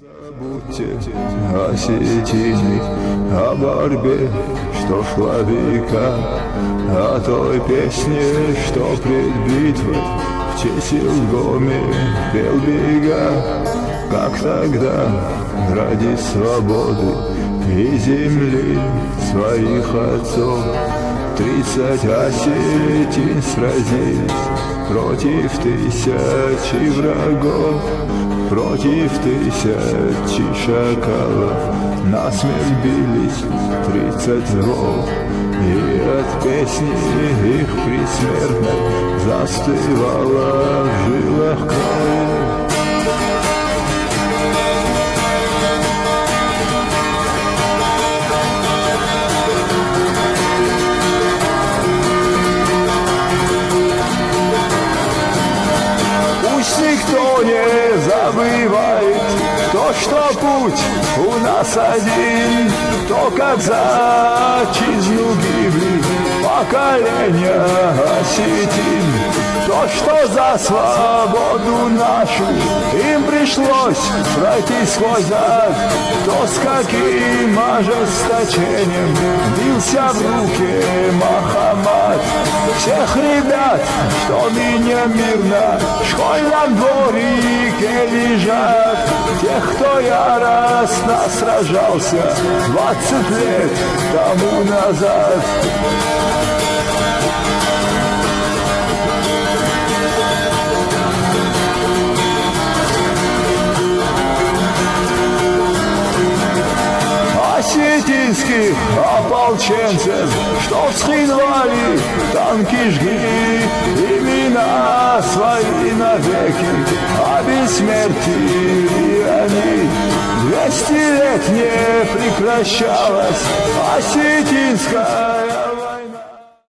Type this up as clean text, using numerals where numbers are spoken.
Забудьте осетины, о борьбе, что шла века, о той песне, что пред битвой в Чесилгоме пел Бега, как тогда ради свободы и земли своих отцов 30 осетин сразились против тысячи врагов, против тысячи шакалов насмерть бились 30 львов. И от песни их присмертной застывала в жилах кровь. Никто не забывает то, что путь у нас один, то, как за отчизну гибли поколения осетин, то, что за свободу нашу им пришлось пройти сквозь ад, то, с каким ожесточением бился в руке Мохаммад. Всех ребят, что меня мирно в школьном дворике лежат, тех, кто яростно сражался 20 лет тому назад. Осетинских ополченцев, что всхлиновали танки, жгли имена свои навеки, обессмертили они. 200 лет не прекращалась осетинская война.